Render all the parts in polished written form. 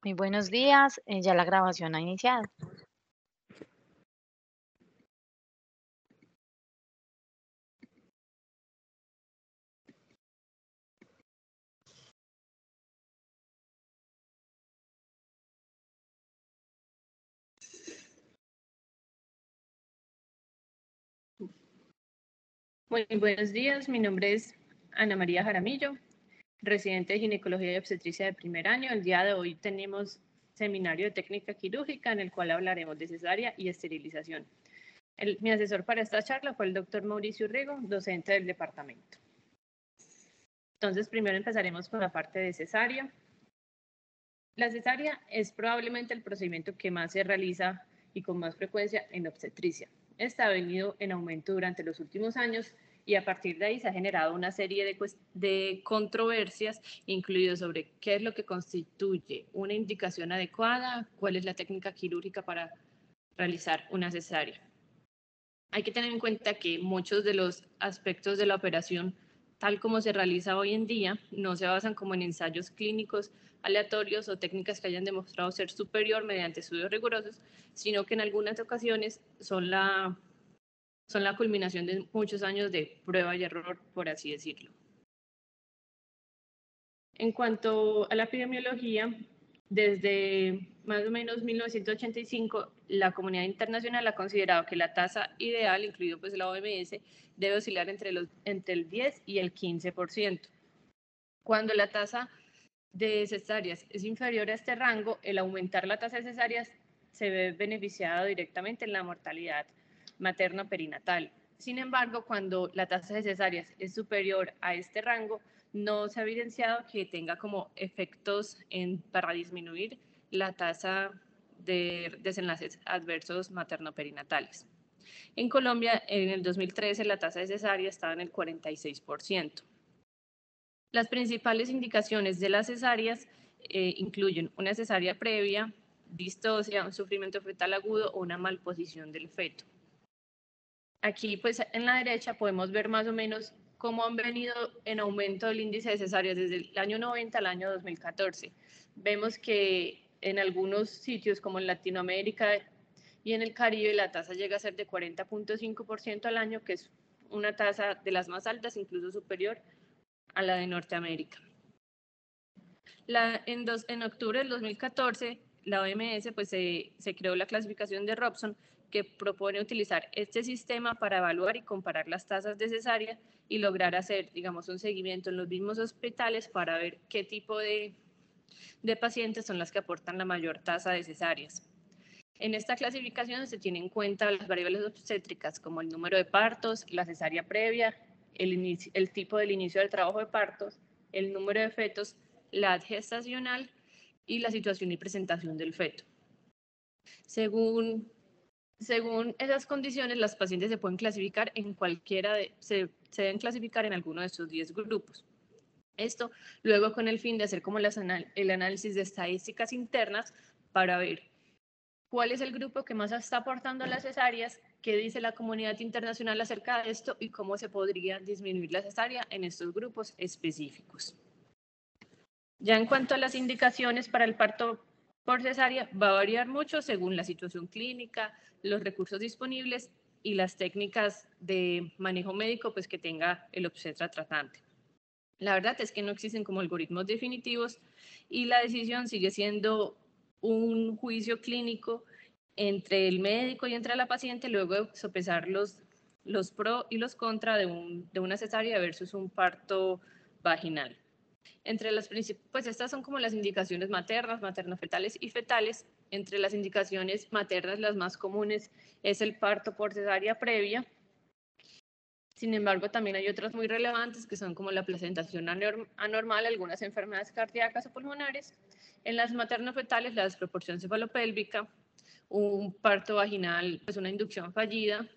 Muy buenos días, ya la grabación ha iniciado. Muy buenos días, mi nombre es Ana María Jaramillo, residente de ginecología y obstetricia de primer año. El día de hoy tenemos seminario de técnica quirúrgica en el cual hablaremos de cesárea y esterilización. Mi asesor para esta charla fue el doctor Mauricio Urrego, docente del departamento. Entonces, primero empezaremos con la parte de cesárea. La cesárea es probablemente el procedimiento que más se realiza y con más frecuencia en obstetricia. Esta ha venido en aumento durante los últimos años y a partir de ahí se ha generado una serie de controversias, incluido sobre qué es lo que constituye una indicación adecuada, cuál es la técnica quirúrgica para realizar una cesárea. Hay que tener en cuenta que muchos de los aspectos de la operación, tal como se realiza hoy en día, no se basan como en ensayos clínicos aleatorios o técnicas que hayan demostrado ser superior mediante estudios rigurosos, sino que en algunas ocasiones son la culminación de muchos años de prueba y error, por así decirlo. En cuanto a la epidemiología, desde más o menos 1985, la comunidad internacional ha considerado que la tasa ideal, incluido pues la OMS, debe oscilar entre el 10 y el 15%. Cuando la tasa de cesáreas es inferior a este rango, el aumentar la tasa de cesáreas se ve beneficiado directamente en la mortalidad materno-perinatal. Sin embargo, cuando la tasa de cesáreas es superior a este rango, no se ha evidenciado que tenga como efectos para disminuir la tasa de desenlaces adversos materno-perinatales. En Colombia, en el 2013, la tasa de cesárea estaba en el 46%. Las principales indicaciones de las cesáreas incluyen una cesárea previa, distocia, un sufrimiento fetal agudo o una malposición del feto. Aquí, pues, en la derecha podemos ver más o menos cómo han venido en aumento el índice de cesáreas desde el año 90 al año 2014. Vemos que en algunos sitios como en Latinoamérica y en el Caribe la tasa llega a ser de 40.5% al año, que es una tasa de las más altas, incluso superior a la de Norteamérica. En octubre del 2014, la OMS pues, se creó la clasificación de Robson, que propone utilizar este sistema para evaluar y comparar las tasas de cesárea y lograr hacer, digamos, un seguimiento en los mismos hospitales para ver qué tipo de pacientes son las que aportan la mayor tasa de cesáreas. En esta clasificación se tienen en cuenta las variables obstétricas como el número de partos, la cesárea previa, el tipo del inicio del trabajo de partos, el número de fetos, la edad gestacional y la situación y presentación del feto. Según esas condiciones, las pacientes se pueden clasificar en se deben clasificar en alguno de estos 10 grupos. Esto luego con el fin de hacer como el análisis de estadísticas internas para ver cuál es el grupo que más está aportando las cesáreas, qué dice la comunidad internacional acerca de esto y cómo se podría disminuir la cesárea en estos grupos específicos. Ya en cuanto a las indicaciones para el parto por cesárea, va a variar mucho según la situación clínica, los recursos disponibles y las técnicas de manejo médico pues, que tenga el obstetra tratante. La verdad es que no existen como algoritmos definitivos y la decisión sigue siendo un juicio clínico entre el médico y entre la paciente, luego de sopesar los pro y los contra de una cesárea versus un parto vaginal. Entre las pues estas son como las indicaciones maternas, materno-fetales y fetales. Entre las indicaciones maternas, las más comunes es el parto por cesárea previa. Sin embargo, también hay otras muy relevantes que son como la placentación anormal, algunas enfermedades cardíacas o pulmonares. En las materno-fetales, la desproporción cefalopélvica, un parto vaginal, pues una inducción fallida.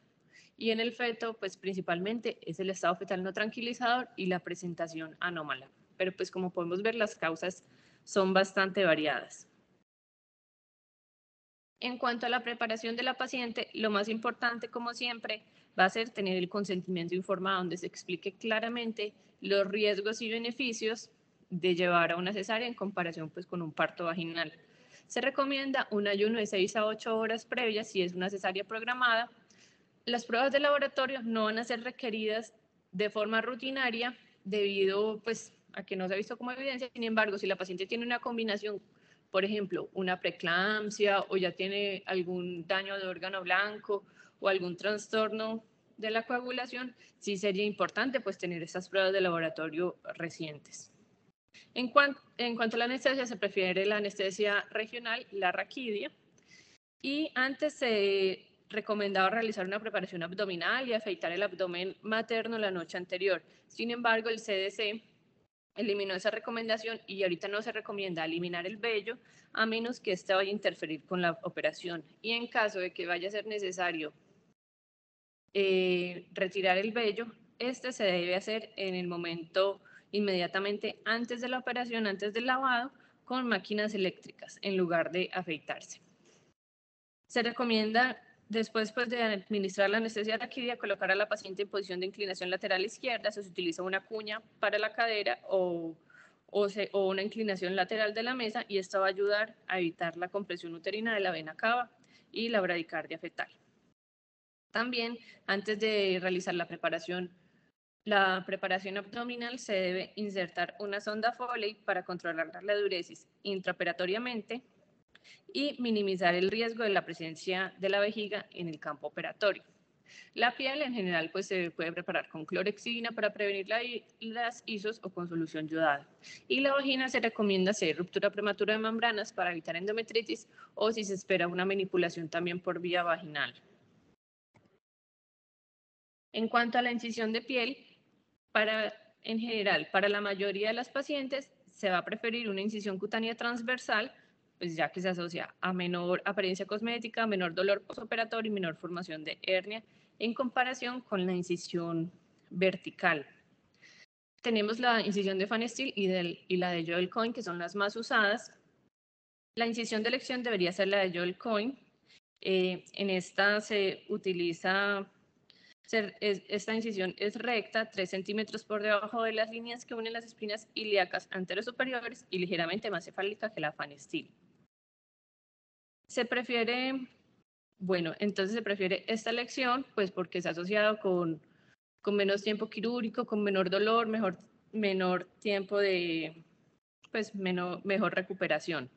Y en el feto, pues principalmente es el estado fetal no tranquilizador y la presentación anómala. Pero pues como podemos ver, las causas son bastante variadas. En cuanto a la preparación de la paciente, lo más importante, como siempre, va a ser tener el consentimiento informado, donde se explique claramente los riesgos y beneficios de llevar a una cesárea en comparación pues, con un parto vaginal. Se recomienda un ayuno de 6 a 8 horas previas si es una cesárea programada. Las pruebas de laboratorio no van a ser requeridas de forma rutinaria debido pues, a que no se ha visto como evidencia. Sin embargo, si la paciente tiene una combinación, por ejemplo, una preeclampsia o ya tiene algún daño de órgano blanco o algún trastorno de la coagulación, sí sería importante pues, tener estas pruebas de laboratorio recientes. En cuanto a la anestesia, se prefiere la anestesia regional, la raquidia, y antes se recomendaba realizar una preparación abdominal y afeitar el abdomen materno la noche anterior. Sin embargo, el CDC eliminó esa recomendación y ahorita no se recomienda eliminar el vello a menos que éste vaya a interferir con la operación. Y en caso de que vaya a ser necesario retirar el vello, este se debe hacer en el momento inmediatamente antes de la operación, antes del lavado, con máquinas eléctricas en lugar de afeitarse. Se recomienda, después pues, de administrar la anestesia raquídea, colocar a la paciente en posición de inclinación lateral izquierda. Se utiliza una cuña para la cadera o una inclinación lateral de la mesa, y esto va a ayudar a evitar la compresión uterina de la vena cava y la bradicardia fetal. También, antes de realizar la preparación abdominal, se debe insertar una sonda Foley para controlar la diuresis intraoperatoriamente y minimizar el riesgo de la presencia de la vejiga en el campo operatorio. La piel en general pues, se puede preparar con clorexidina para prevenir las ISOs o con solución yodada. Y la vagina se recomienda hacer ruptura prematura de membranas para evitar endometritis o si se espera una manipulación también por vía vaginal. En cuanto a la incisión de piel, en general, para la mayoría de las pacientes se va a preferir una incisión cutánea transversal, pues ya que se asocia a menor apariencia cosmética, menor dolor postoperatorio y menor formación de hernia en comparación con la incisión vertical. Tenemos la incisión de Fan Steel y la de Joel Cohen, que son las más usadas. La incisión de elección debería ser la de Joel Cohen. En esta se utiliza esta incisión es recta, 3 centímetros por debajo de las líneas que unen las espinas ilíacas anterosuperiores y ligeramente más cefálica que la Fan Steel. Entonces se prefiere esta elección, pues porque es asociado con menos tiempo quirúrgico, con menor dolor, menor tiempo de, pues mejor recuperación.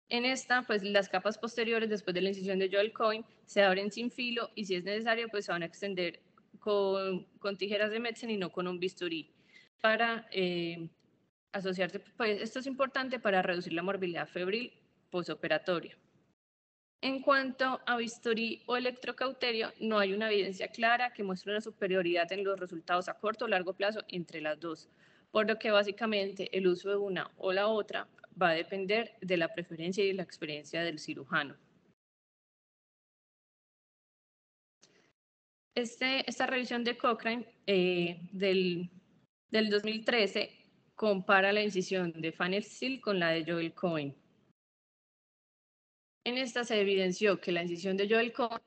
En esta, pues las capas posteriores después de la incisión de Joel Cohen se abren sin filo y si es necesario, pues se van a extender con tijeras de Metzen y no con un bisturí para asociarse. Pues esto es importante para reducir la morbilidad febril posoperatoria. En cuanto a bisturí o electrocauterio, no hay una evidencia clara que muestre una superioridad en los resultados a corto o largo plazo entre las dos, por lo que básicamente el uso de una o la otra va a depender de la preferencia y la experiencia del cirujano. Esta revisión de Cochrane del 2013 compara la incisión de Fan Steel con la de Joel Cohen. En esta se evidenció que la incisión de Joel Cohen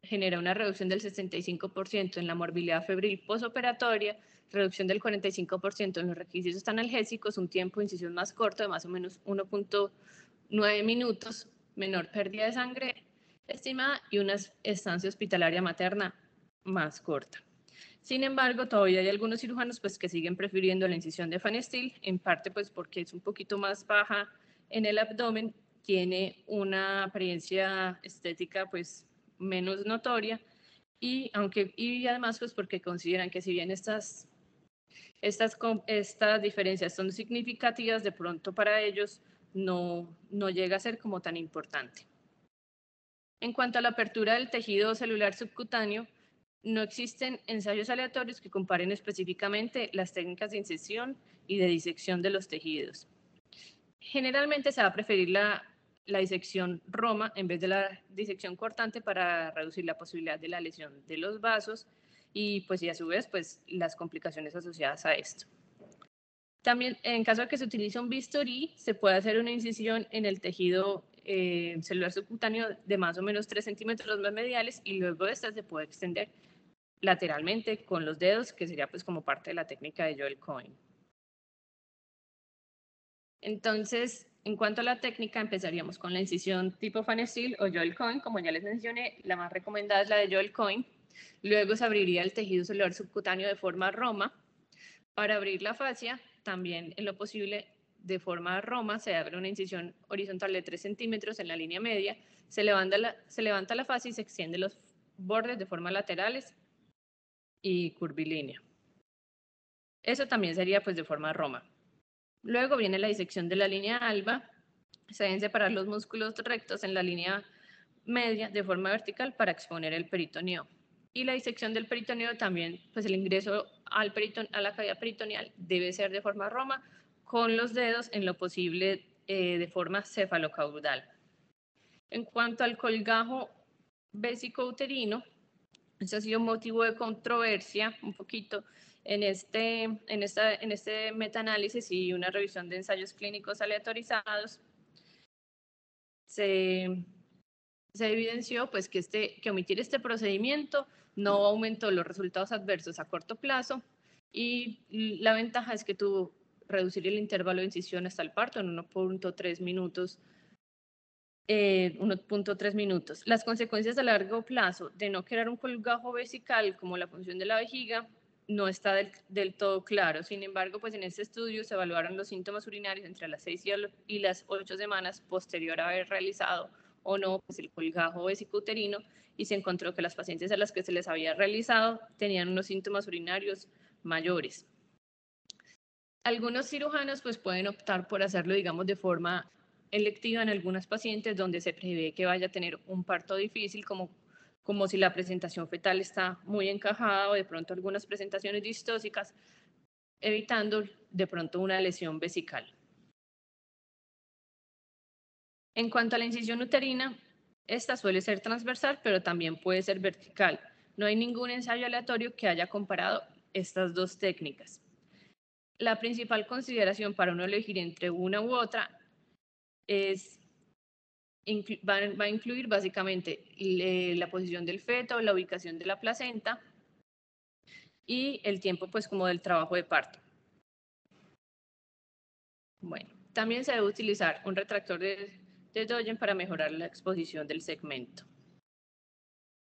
genera una reducción del 65% en la morbilidad febril posoperatoria, reducción del 45% en los requisitos analgésicos, un tiempo de incisión más corto de más o menos 1.9 minutos, menor pérdida de sangre estimada y una estancia hospitalaria materna más corta. Sin embargo, todavía hay algunos cirujanos pues, que siguen prefiriendo la incisión de Fan Steel, en parte pues, porque es un poquito más baja en el abdomen, tiene una apariencia estética pues, menos notoria y además pues, porque consideran que si bien estas diferencias son significativas, de pronto para ellos no llega a ser como tan importante. En cuanto a la apertura del tejido celular subcutáneo, no existen ensayos aleatorios que comparen específicamente las técnicas de incisión y de disección de los tejidos. Generalmente se va a preferir la disección Roma en vez de la disección cortante para reducir la posibilidad de la lesión de los vasos y pues y a su vez pues las complicaciones asociadas a esto. También en caso de que se utilice un bisturí, se puede hacer una incisión en el tejido celular subcutáneo de más o menos 3 centímetros más mediales y luego de esta se puede extender lateralmente con los dedos, que sería pues como parte de la técnica de Joel Cohen. Entonces, En cuanto a la técnica, empezaríamos con la incisión tipo Fan Steel o Joel Cohen, como ya les mencioné, la más recomendada es la de Joel Cohen. Luego se abriría el tejido celular subcutáneo de forma Roma. Para abrir la fascia, también en lo posible de forma Roma, se abre una incisión horizontal de 3 centímetros en la línea media, se levanta la fascia y se extiende los bordes de forma laterales y curvilínea. Eso también sería pues de forma Roma. Luego viene la disección de la línea alba, se deben separar los músculos rectos en la línea media de forma vertical para exponer el peritoneo. Y la disección del peritoneo también, pues el ingreso a la cavidad peritoneal debe ser de forma Roma, con los dedos en lo posible de forma cefalocaudal. En cuanto al colgajo vesicouterino, eso ha sido motivo de controversia un poquito en este metaanálisis y una revisión de ensayos clínicos aleatorizados. Se evidenció pues, que omitir este procedimiento no aumentó los resultados adversos a corto plazo y la ventaja es que tuvo reducir el intervalo de incisión hasta el parto en 1.3 minutos. 1.3 minutos. Las consecuencias a largo plazo de no crear un colgajo vesical como la función de la vejiga no está del todo claro. Sin embargo, pues en este estudio se evaluaron los síntomas urinarios entre las 6 y las 8 semanas posterior a haber realizado o no pues el colgajo vesicouterino y se encontró que las pacientes a las que se les había realizado tenían unos síntomas urinarios mayores. Algunos cirujanos pues pueden optar por hacerlo, digamos, de forma electiva en algunas pacientes donde se prevé que vaya a tener un parto difícil, como si la presentación fetal está muy encajada o de pronto algunas presentaciones distóxicas, evitando de pronto una lesión vesical. En cuanto a la incisión uterina, esta suele ser transversal, pero también puede ser vertical. No hay ningún ensayo aleatorio que haya comparado estas dos técnicas. La principal consideración para uno elegir entre una u otra va a incluir básicamente la posición del feto, la ubicación de la placenta y el tiempo pues como del trabajo de parto. Bueno, también se debe utilizar un retractor de Doyen para mejorar la exposición del segmento.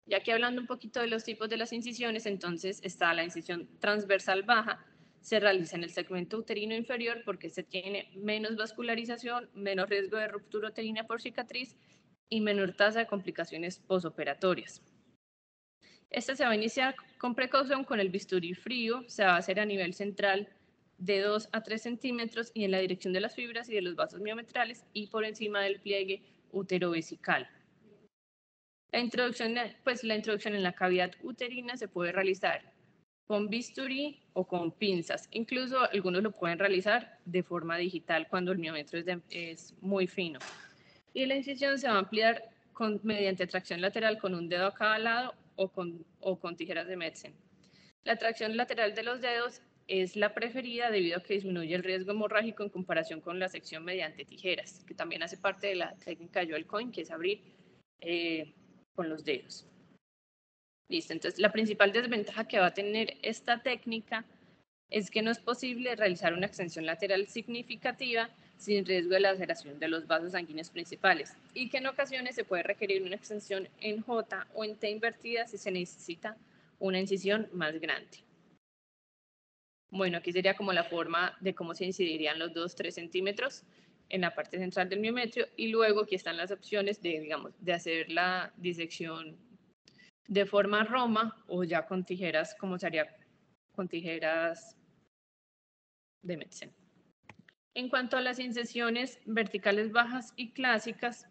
Ya que hablando un poquito de los tipos de las incisiones, entonces está la incisión transversal baja, se realiza en el segmento uterino inferior porque se tiene menos vascularización, menos riesgo de ruptura uterina por cicatriz y menor tasa de complicaciones posoperatorias. Esta se va a iniciar con precaución con el bisturí frío, se va a hacer a nivel central de 2 a 3 centímetros y en la dirección de las fibras y de los vasos miometrales y por encima del pliegue uterovesical. La introducción en la cavidad uterina se puede realizar con bisturí o con pinzas. Incluso algunos lo pueden realizar de forma digital cuando el miómetro es muy fino. Y la incisión se va a ampliar mediante tracción lateral con un dedo a cada lado o con tijeras de Metzen. La tracción lateral de los dedos es la preferida debido a que disminuye el riesgo hemorrágico en comparación con la sección mediante tijeras, que también hace parte de la técnica de Joel Cohen, que es abrir con los dedos. Listo, entonces la principal desventaja que va a tener esta técnica es que no es posible realizar una extensión lateral significativa sin riesgo de laceración de los vasos sanguíneos principales y que en ocasiones se puede requerir una extensión en J o en T invertida si se necesita una incisión más grande. Bueno, aquí sería como la forma de cómo se incidirían los 2-3 centímetros en la parte central del miometrio y luego aquí están las opciones de hacer la disección de forma Roma o ya con tijeras, como se haría con tijeras de Metzen. En cuanto a las incisiones verticales bajas y clásicas,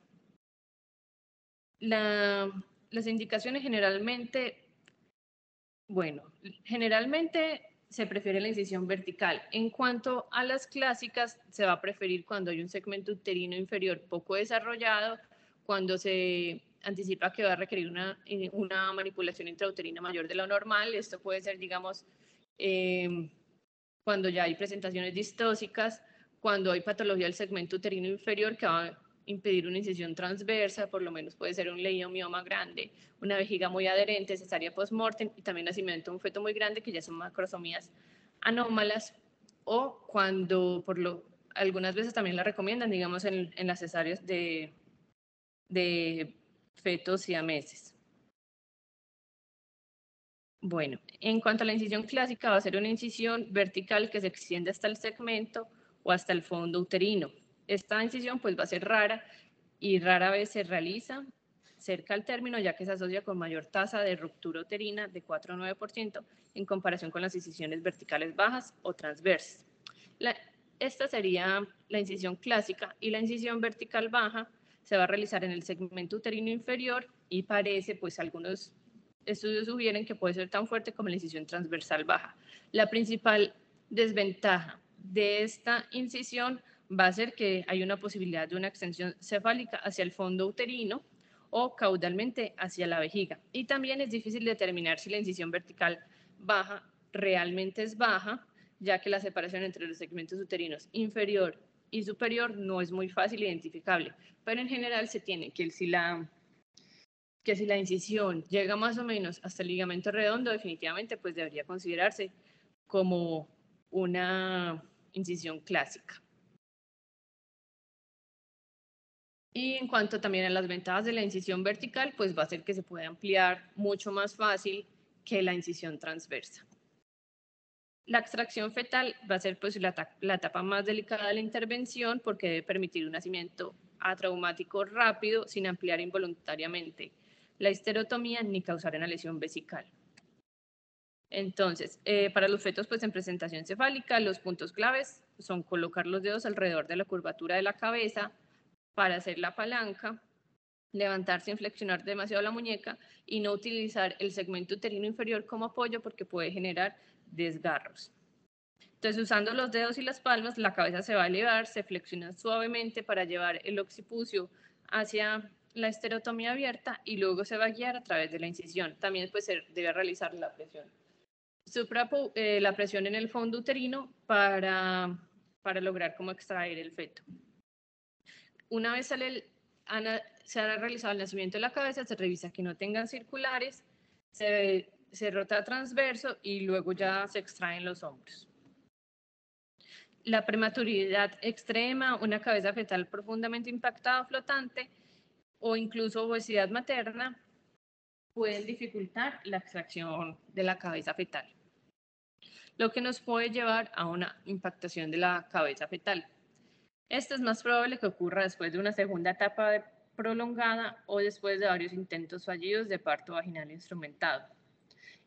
las indicaciones generalmente se prefiere la incisión vertical. En cuanto a las clásicas, se va a preferir cuando hay un segmento uterino inferior poco desarrollado, cuando se anticipa que va a requerir una manipulación intrauterina mayor de lo normal. Esto puede ser, digamos, cuando ya hay presentaciones distóxicas, cuando hay patología del segmento uterino inferior que va a impedir una incisión transversa, por lo menos puede ser un leiomioma grande, una vejiga muy adherente, cesárea post-mortem y también nacimiento de un feto muy grande que ya son macrosomías anómalas o cuando algunas veces también la recomiendan, digamos, en las cesáreas de fetos siameses. Bueno, en cuanto a la incisión clásica, va a ser una incisión vertical que se extiende hasta el segmento o hasta el fondo uterino. Esta incisión pues va a ser rara y rara vez se realiza cerca al término, ya que se asocia con mayor tasa de ruptura uterina de 4 a 9% en comparación con las incisiones verticales bajas o transversas. Esta sería la incisión clásica, y la incisión vertical baja se va a realizar en el segmento uterino inferior y parece, pues algunos estudios sugieren que puede ser tan fuerte como la incisión transversal baja. La principal desventaja de esta incisión va a ser que hay una posibilidad de una extensión cefálica hacia el fondo uterino o caudalmente hacia la vejiga. Y también es difícil determinar si la incisión vertical baja realmente es baja, ya que la separación entre los segmentos uterinos inferior y superior no es muy fácil identificable, pero en general se tiene que si la incisión llega más o menos hasta el ligamento redondo, definitivamente pues debería considerarse como una incisión clásica. Y en cuanto también a las ventajas de la incisión vertical, pues va a ser que se puede ampliar mucho más fácil que la incisión transversa. La extracción fetal va a ser pues la etapa más delicada de la intervención, porque debe permitir un nacimiento atraumático rápido sin ampliar involuntariamente la histerotomía ni causar una lesión vesical. Entonces, para los fetos pues en presentación cefálica, los puntos claves son colocar los dedos alrededor de la curvatura de la cabeza para hacer la palanca, levantar sin flexionar demasiado la muñeca y no utilizar el segmento uterino inferior como apoyo, porque puede generar desgarros. Entonces, usando los dedos y las palmas, la cabeza se va a elevar, se flexiona suavemente para llevar el occipucio hacia la esterotomía abierta y luego se va a guiar a través de la incisión. También pues, se debe realizar la presión la presión en el fondo uterino para lograr cómo extraer el feto. Una vez se ha realizado el nacimiento de la cabeza, se revisa que no tengan circulares, se rota transverso y luego ya se extraen los hombros. La prematuridad extrema, una cabeza fetal profundamente impactada o flotante o incluso obesidad materna pueden dificultar la extracción de la cabeza fetal, lo que nos puede llevar a una impactación de la cabeza fetal. Esto es más probable que ocurra después de una segunda etapa prolongada o después de varios intentos fallidos de parto vaginal instrumentado.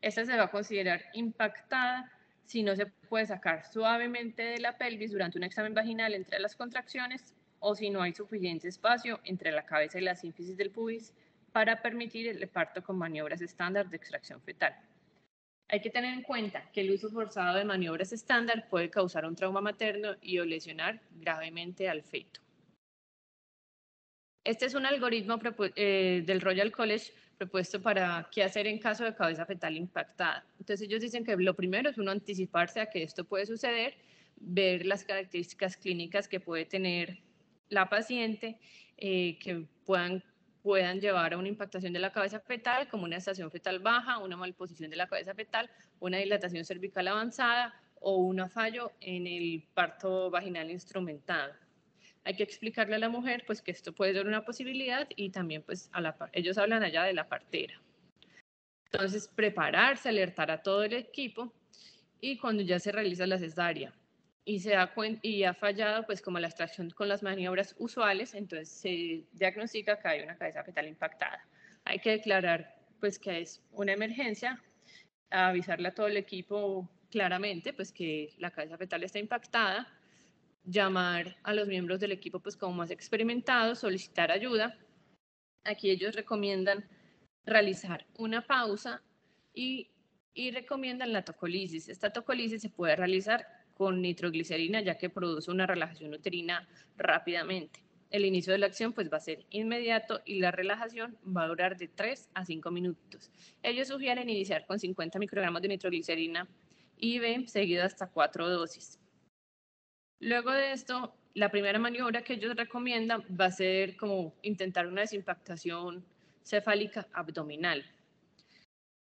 Esta se va a considerar impactada si no se puede sacar suavemente de la pelvis durante un examen vaginal entre las contracciones, o si no hay suficiente espacio entre la cabeza y la sínfisis del pubis para permitir el parto con maniobras estándar de extracción fetal. Hay que tener en cuenta que el uso forzado de maniobras estándar puede causar un trauma materno y o lesionar gravemente al feto. Este es un algoritmo del Royal College propuesto para qué hacer en caso de cabeza fetal impactada. Entonces ellos dicen que lo primero es uno anticiparse a que esto puede suceder, ver las características clínicas que puede tener la paciente, que puedan llevar a una impactación de la cabeza fetal, como una estación fetal baja, una malposición de la cabeza fetal, una dilatación cervical avanzada o un fallo en el parto vaginal instrumentado. Hay que explicarle a la mujer pues que esto puede ser una posibilidad, y también pues ellos hablan allá de la partera. Entonces, prepararse, alertar a todo el equipo, y cuando ya se realiza la cesárea y se da cuenta y ha fallado pues como la extracción con las maniobras usuales, entonces se diagnostica que hay una cabeza fetal impactada. Hay que declarar pues que es una emergencia, avisarle a todo el equipo claramente pues que la cabeza fetal está impactada, llamar a los miembros del equipo pues como más experimentados, solicitar ayuda. Aquí ellos recomiendan realizar una pausa y recomiendan la tocolisis. Esta tocolisis se puede realizar con nitroglicerina, ya que produce una relajación uterina rápidamente. El inicio de la acción pues va a ser inmediato y la relajación va a durar de 3 a 5 minutos. Ellos sugieren iniciar con 50 microgramos de nitroglicerina IV seguido hasta 4 dosis. Luego de esto, la primera maniobra que ellos recomiendan va a ser como intentar una desimpactación cefálica abdominal.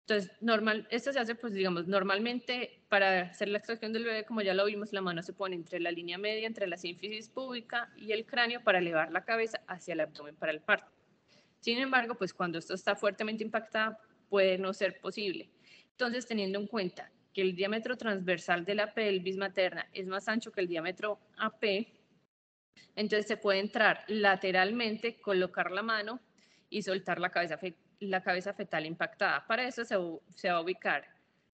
Entonces, esto se hace, pues digamos, normalmente para hacer la extracción del bebé, como ya lo vimos, la mano se pone entre la línea media, entre la sínfisis púbica y el cráneo para elevar la cabeza hacia el abdomen para el parto. Sin embargo, pues cuando esto está fuertemente impactado, puede no ser posible. Entonces, teniendo en cuenta que el diámetro transversal de la pelvis materna es más ancho que el diámetro AP, entonces se puede entrar lateralmente, colocar la mano y soltar la cabeza fetal impactada. Para eso se va a ubicar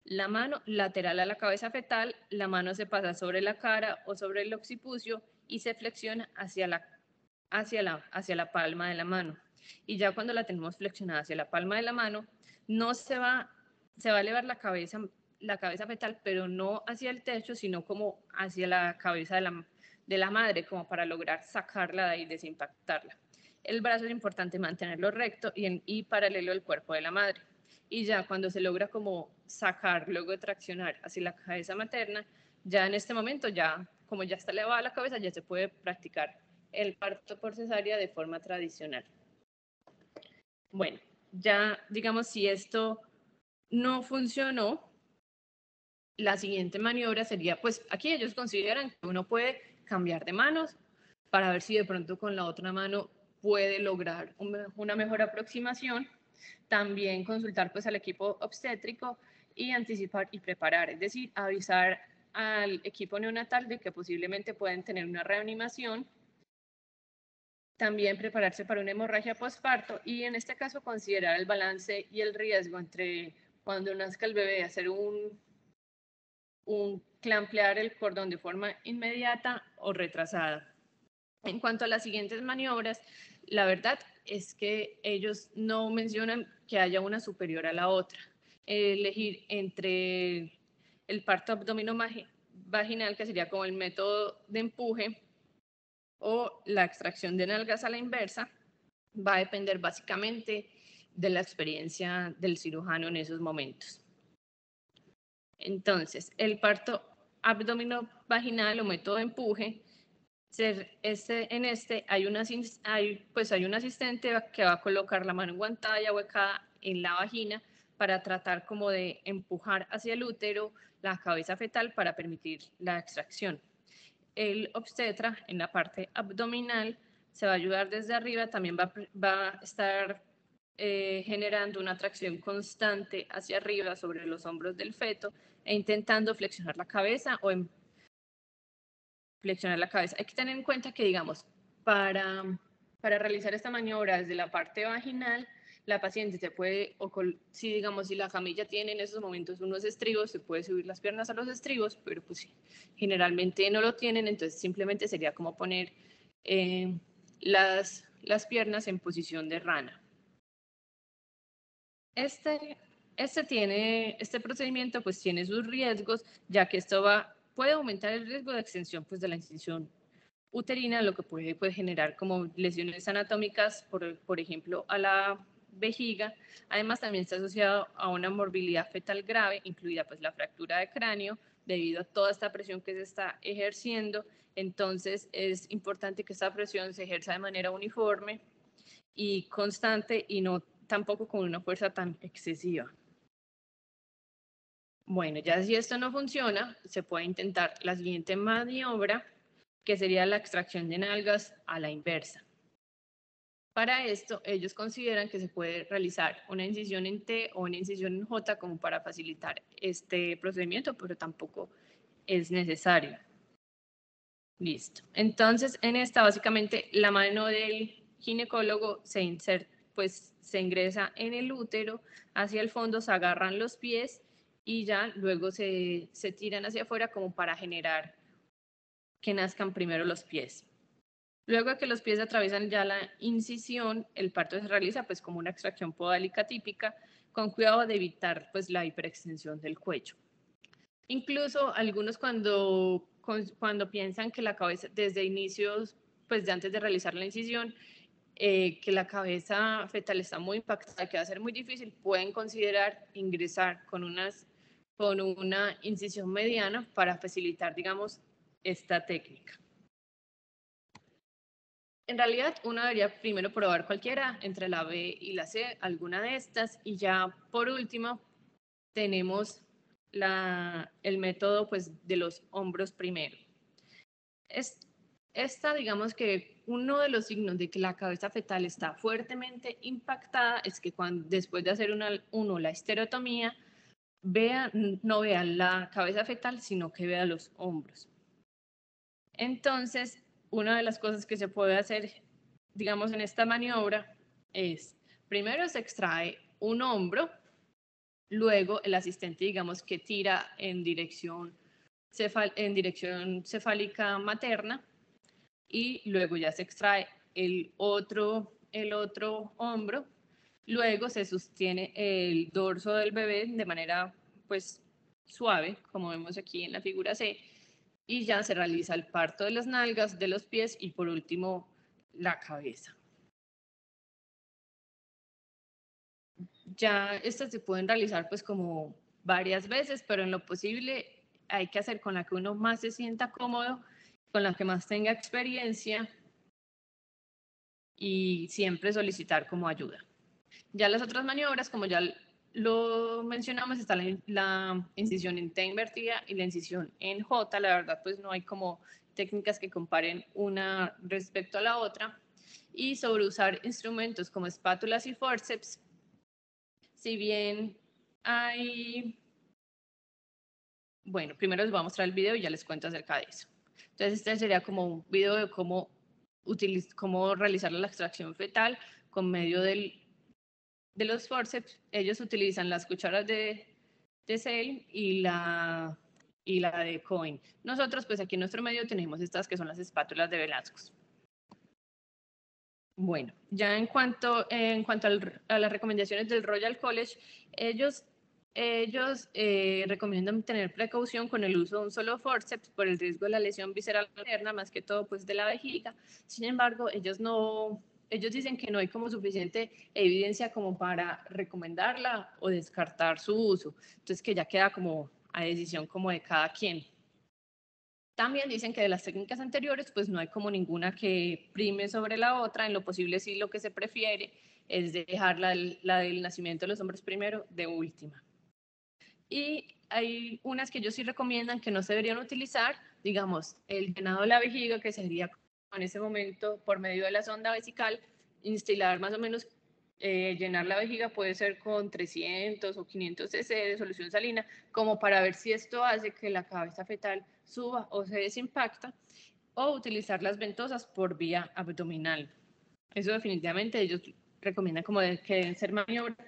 la mano lateral a la cabeza fetal, la mano se pasa sobre la cara o sobre el occipucio y se flexiona hacia la palma de la mano. Y ya cuando la tenemos flexionada hacia la palma de la mano, no se va a elevar la cabeza fetal, pero no hacia el techo, sino como hacia la cabeza de la madre, como para lograr sacarla de ahí, desimpactarla. El brazo es importante mantenerlo recto y paralelo al cuerpo de la madre. Y ya cuando se logra como sacar, luego de traccionar hacia la cabeza materna, ya en este momento, ya como ya está elevada la cabeza, ya se puede practicar el parto por cesárea de forma tradicional. Bueno, ya digamos, si esto no funcionó, la siguiente maniobra sería, pues aquí ellos consideran que uno puede cambiar de manos para ver si de pronto con la otra mano puede lograr una mejor aproximación. También consultar pues al equipo obstétrico y anticipar y preparar, es decir, avisar al equipo neonatal de que posiblemente pueden tener una reanimación. También prepararse para una hemorragia postparto y en este caso considerar el balance y el riesgo entre cuando nazca el bebé, hacer un clamplear el cordón de forma inmediata o retrasada. En cuanto a las siguientes maniobras, la verdad es que ellos no mencionan que haya una superior a la otra. Elegir entre el parto abdomino-vaginal, que sería como el método de empuje, o la extracción de nalgas a la inversa, va a depender básicamente de la experiencia del cirujano en esos momentos. Entonces, el parto abdomino-vaginal o método de empuje, en este hay un asistente que va a colocar la mano enguantada y ahuecada en la vagina para tratar como de empujar hacia el útero la cabeza fetal para permitir la extracción. El obstetra en la parte abdominal se va a ayudar desde arriba, también va a estar generando una tracción constante hacia arriba sobre los hombros del feto e intentando flexionar la cabeza flexionar la cabeza. Hay que tener en cuenta que, digamos, para realizar esta maniobra desde la parte vaginal, la paciente se puede, si digamos, si la camilla tiene en esos momentos unos estribos, se puede subir las piernas a los estribos, pero pues generalmente no lo tienen, entonces simplemente sería como poner las piernas en posición de rana. Este procedimiento pues tiene sus riesgos, ya que esto puede aumentar el riesgo de extensión pues de la incisión uterina, lo que puede generar como lesiones anatómicas, por ejemplo, a la vejiga. Además, también está asociado a una morbilidad fetal grave, incluida pues la fractura de cráneo, debido a toda esta presión que se está ejerciendo. Entonces, es importante que esta presión se ejerza de manera uniforme y constante y no tampoco con una fuerza tan excesiva. Bueno, ya si esto no funciona, se puede intentar la siguiente maniobra, que sería la extracción de nalgas a la inversa. Para esto, ellos consideran que se puede realizar una incisión en T o una incisión en J como para facilitar este procedimiento, pero tampoco es necesario. Listo. Entonces, en esta, básicamente, la mano del ginecólogo se ingresa en el útero, hacia el fondo se agarran los pies y ya luego se tiran hacia afuera como para generar que nazcan primero los pies. Luego de que los pies atraviesan ya la incisión, el parto se realiza pues como una extracción podálica típica, con cuidado de evitar pues la hiperextensión del cuello. Incluso algunos cuando piensan que la cabeza, desde inicios, pues de antes de realizar la incisión, que la cabeza fetal está muy impactada, que va a ser muy difícil, pueden considerar ingresar con una incisión mediana para facilitar, digamos, esta técnica. En realidad, uno debería primero probar cualquiera entre la B y la C, alguna de estas, y ya por último tenemos el método pues, de los hombros primero. Digamos que uno de los signos de que la cabeza fetal está fuertemente impactada es que después de hacer la esterotomía, no vea la cabeza fetal, sino que vea los hombros. Entonces, una de las cosas que se puede hacer, digamos, en esta maniobra es, primero se extrae un hombro, luego el asistente, digamos, que tira en dirección cefálica materna y luego ya se extrae el otro hombro, luego se sostiene el dorso del bebé de manera pues suave, como vemos aquí en la figura C, y ya se realiza el parto de las nalgas, de los pies y por último la cabeza. Ya estas se pueden realizar pues como varias veces, pero en lo posible hay que hacer con la que uno más se sienta cómodo, con la que más tenga experiencia y siempre solicitar como ayuda. Ya las otras maniobras, como ya lo mencionamos, está la incisión en T invertida y la incisión en J. La verdad, pues no hay como técnicas que comparen una respecto a la otra. Y sobre usar instrumentos como espátulas y forceps, si bien hay... Bueno, primero les voy a mostrar el video y ya les cuento acerca de eso. Entonces, este sería como un video de cómo realizar la extracción fetal con medio de los forceps. Ellos utilizan las cucharas de Cell y la de Coin. Nosotros, pues aquí en nuestro medio tenemos estas que son las espátulas de Velasco. Bueno, ya en cuanto a las recomendaciones del Royal College, ellos recomiendan tener precaución con el uso de un solo forceps por el riesgo de la lesión visceral materna, más que todo pues de la vejiga. Sin embargo, ellos dicen que no hay como suficiente evidencia como para recomendarla o descartar su uso. Entonces que ya queda como a decisión como de cada quien. También dicen que de las técnicas anteriores, pues no hay como ninguna que prime sobre la otra. En lo posible, sí, lo que se prefiere es dejar la del nacimiento de los hombres primero de última. Y hay unas que ellos sí recomiendan que no se deberían utilizar, digamos, el llenado de la vejiga, que sería en ese momento por medio de la sonda vesical, instilar más o menos, llenar la vejiga puede ser con 300 o 500 cc de solución salina, como para ver si esto hace que la cabeza fetal suba o se desimpacta, o utilizar las ventosas por vía abdominal. Eso definitivamente ellos recomiendan como que deben ser maniobras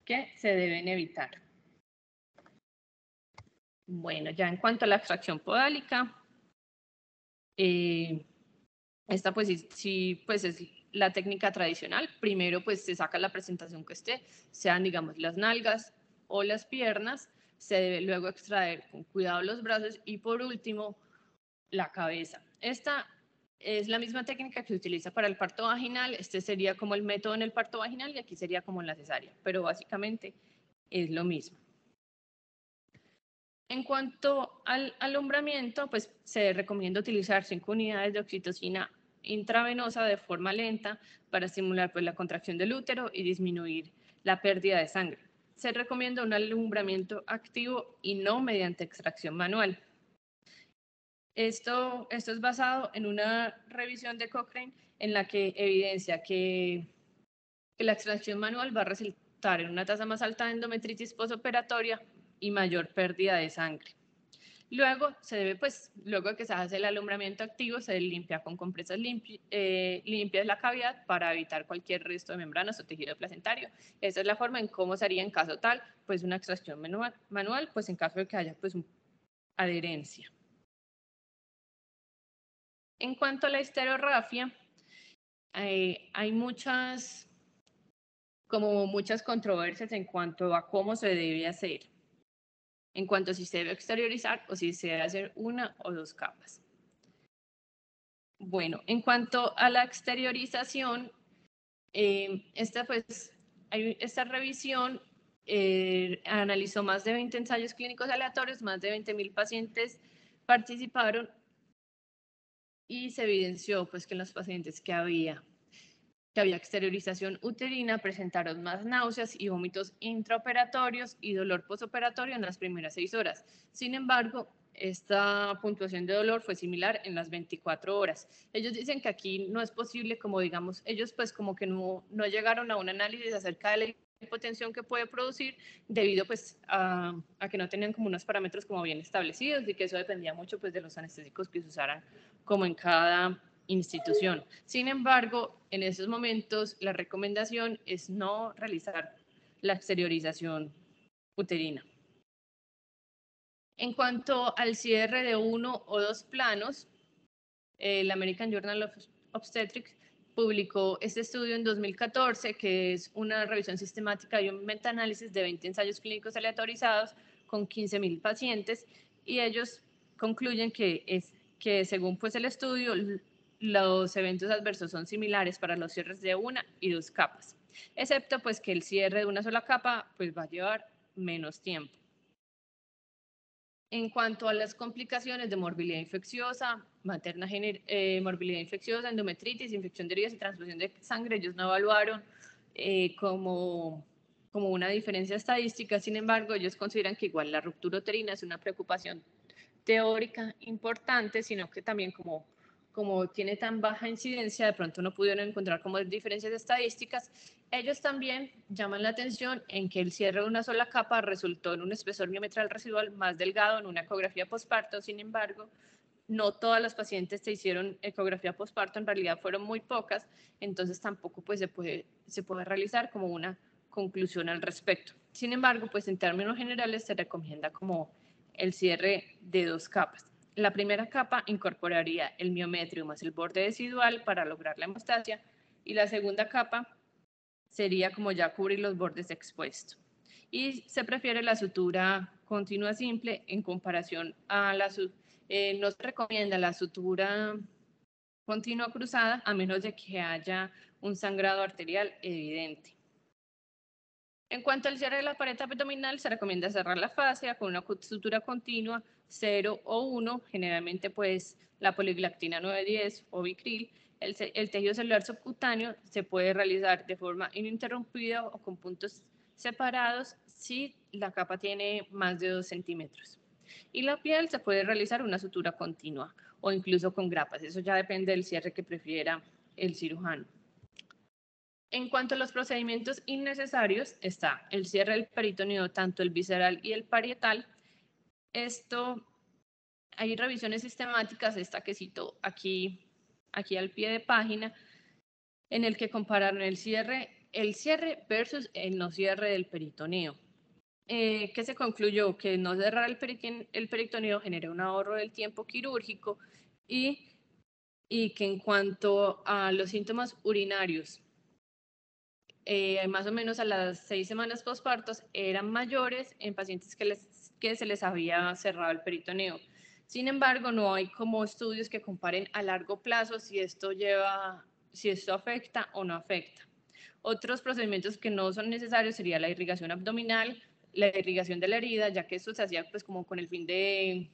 que se deben evitar. Bueno, ya en cuanto a la extracción podálica, esta pues sí, pues es la técnica tradicional. Primero pues se saca la presentación que esté, sean digamos las nalgas o las piernas, se debe luego extraer con cuidado los brazos y por último la cabeza. Esta es la misma técnica que se utiliza para el parto vaginal. Este sería como el método en el parto vaginal y aquí sería como en la cesárea, pero básicamente es lo mismo. En cuanto al alumbramiento, pues se recomienda utilizar 5 unidades de oxitocina intravenosa de forma lenta para estimular pues, la contracción del útero y disminuir la pérdida de sangre. Se recomienda un alumbramiento activo y no mediante extracción manual. Esto es basado en una revisión de Cochrane en la que evidencia que la extracción manual va a resultar en una tasa más alta de endometritis posoperatoria y mayor pérdida de sangre. Luego luego que se hace el alumbramiento activo, se limpia con compresas limpias la cavidad para evitar cualquier resto de membranas o tejido placentario. Esa es la forma en cómo se haría en caso tal, pues una extracción manual, pues en caso de que haya pues adherencia. En cuanto a la histerorrafia, hay muchas controversias en cuanto a cómo se debe hacer, en cuanto a si se debe exteriorizar o si se debe hacer una o dos capas. Bueno, en cuanto a la exteriorización, esta revisión analizó más de 20 ensayos clínicos aleatorios, más de 20.000 pacientes participaron y se evidenció pues, que en los pacientes que había que había exteriorización uterina, presentaron más náuseas y vómitos intraoperatorios y dolor postoperatorio en las primeras 6 horas. Sin embargo, esta puntuación de dolor fue similar en las 24 horas. Ellos dicen que aquí no es posible, como digamos, ellos pues como que no llegaron a un análisis acerca de la hipotensión que puede producir debido pues a que no tenían como unos parámetros como bien establecidos y que eso dependía mucho pues de los anestésicos que se usaran como en cada institución. Sin embargo, en esos momentos la recomendación es no realizar la exteriorización uterina. En cuanto al cierre de 1 o 2 planos, el American Journal of Obstetrics publicó este estudio en 2014, que es una revisión sistemática y un metaanálisis de 20 ensayos clínicos aleatorizados con 15.000 pacientes, y ellos concluyen que según pues el estudio, los eventos adversos son similares para los cierres de 1 y 2 capas, excepto pues que el cierre de una sola capa pues va a llevar menos tiempo. En cuanto a las complicaciones de morbilidad infecciosa, materna, morbilidad infecciosa, endometritis, infección de heridas y transfusión de sangre, ellos no evaluaron como una diferencia estadística. Sin embargo, ellos consideran que igual la ruptura uterina es una preocupación teórica importante, sino que también como tiene tan baja incidencia, de pronto no pudieron encontrar como diferencias estadísticas. Ellos también llaman la atención en que el cierre de una sola capa resultó en un espesor miometral residual más delgado en una ecografía posparto. Sin embargo, no todas las pacientes se hicieron ecografía posparto, en realidad fueron muy pocas, entonces tampoco pues se puede realizar como una conclusión al respecto. Sin embargo, pues en términos generales se recomienda como el cierre de 2 capas. La primera capa incorporaría el miometrio más el borde decidual para lograr la hemostasia, y la segunda capa sería como ya cubrir los bordes expuestos. Y se prefiere la sutura continua simple en comparación a la no se recomienda la sutura continua cruzada a menos de que haya un sangrado arterial evidente. En cuanto al cierre de la pared abdominal, se recomienda cerrar la fascia con una sutura continua 0 o 1, generalmente pues la poliglactina 910 o Vicryl. El tejido celular subcutáneo se puede realizar de forma ininterrumpida o con puntos separados si la capa tiene más de 2 centímetros. Y la piel se puede realizar una sutura continua o incluso con grapas. Eso ya depende del cierre que prefiera el cirujano. En cuanto a los procedimientos innecesarios, está el cierre del peritoneo, tanto el visceral y el parietal. Hay revisiones sistemáticas, esta que cito aquí al pie de página, en el que compararon el cierre versus el no cierre del peritoneo. ¿Qué se concluyó? Que no cerrar el peritoneo genera un ahorro del tiempo quirúrgico y que en cuanto a los síntomas urinarios, más o menos a las 6 semanas postpartos eran mayores en pacientes que se les había cerrado el peritoneo. Sin embargo, no hay como estudios que comparen a largo plazo si esto afecta o no afecta. Otros procedimientos que no son necesarios sería la irrigación abdominal, la irrigación de la herida, ya que esto se hacía pues como con el fin de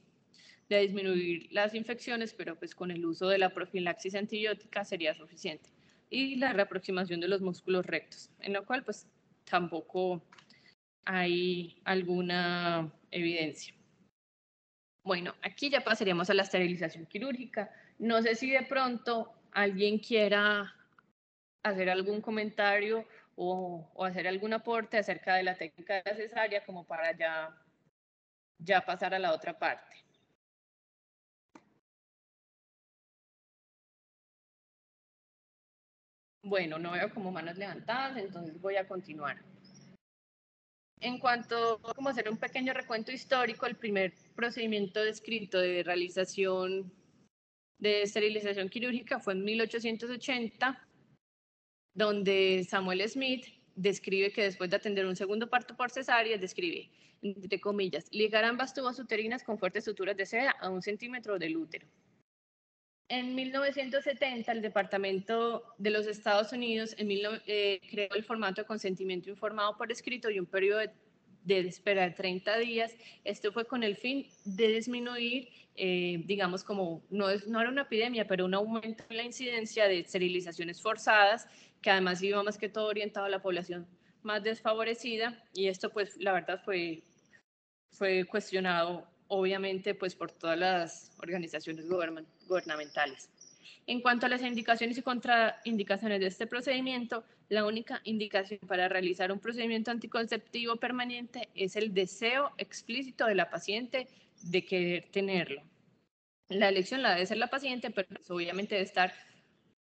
disminuir las infecciones, pero pues con el uso de la profilaxis antibiótica sería suficiente. Y la reaproximación de los músculos rectos, en lo cual pues tampoco hay alguna evidencia. Bueno, aquí ya pasaríamos a la esterilización quirúrgica. No sé si de pronto alguien quiera hacer algún comentario o hacer algún aporte acerca de la técnica de la cesárea como para ya pasar a la otra parte. Bueno, no veo como manos levantadas, entonces voy a continuar. En cuanto a cómo hacer un pequeño recuento histórico, el primer procedimiento descrito de realización de esterilización quirúrgica fue en 1880, donde Samuel Smith describe que después de atender un segundo parto por cesárea, describe, entre comillas, ligar ambas tubas uterinas con fuertes suturas de seda a 1 centímetro del útero. En 1970, el Departamento de los Estados Unidos creó el formato de consentimiento informado por escrito y un periodo de espera de 30 días. Esto fue con el fin de disminuir, digamos, como no era una epidemia, pero un aumento en la incidencia de esterilizaciones forzadas que además iba más que todo orientado a la población más desfavorecida, y esto pues la verdad fue cuestionado obviamente pues por todas las organizaciones gubernamentales. En cuanto a las indicaciones y contraindicaciones de este procedimiento, la única indicación para realizar un procedimiento anticonceptivo permanente es el deseo explícito de la paciente de querer tenerlo. La elección la debe ser la paciente, pero pues, obviamente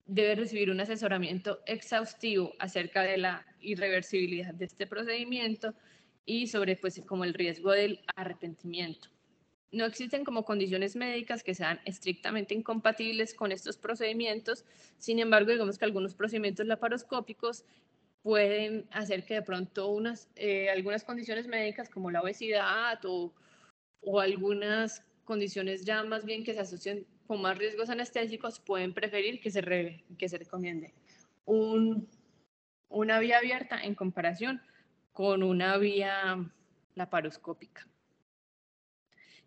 debe recibir un asesoramiento exhaustivo acerca de la irreversibilidad de este procedimiento y sobre pues como el riesgo del arrepentimiento. No existen como condiciones médicas que sean estrictamente incompatibles con estos procedimientos. Sin embargo, digamos que algunos procedimientos laparoscópicos pueden hacer que de pronto algunas condiciones médicas como la obesidad o algunas condiciones ya más bien que se asocian con más riesgos anestésicos pueden preferir que se recomiende una vía abierta en comparación con una vía laparoscópica.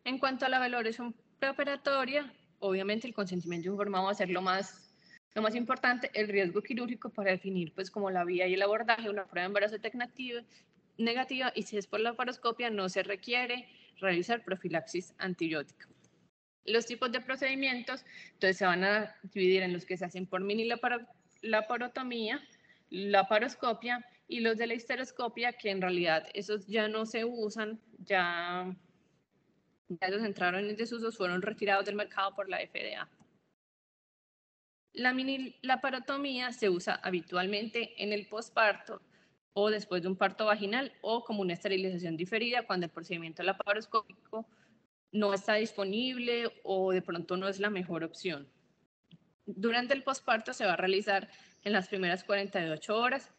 En cuanto a la valoración preoperatoria, obviamente el consentimiento informado va a ser lo más importante, el riesgo quirúrgico para definir pues como la vía y el abordaje, una prueba de embarazo negativa, y si es por la laparoscopia no se requiere realizar profilaxis antibiótica. Los tipos de procedimientos entonces se van a dividir en los que se hacen por mini laparotomía, laparoscopia y los de la histeroscopia, que en realidad esos ya no se usan, ya esos entraron en desuso, fueron retirados del mercado por la FDA. La mini laparotomía se usa habitualmente en el posparto o después de un parto vaginal o como una esterilización diferida cuando el procedimiento laparoscópico no está disponible o de pronto no es la mejor opción. Durante el posparto se va a realizar en las primeras 48 horas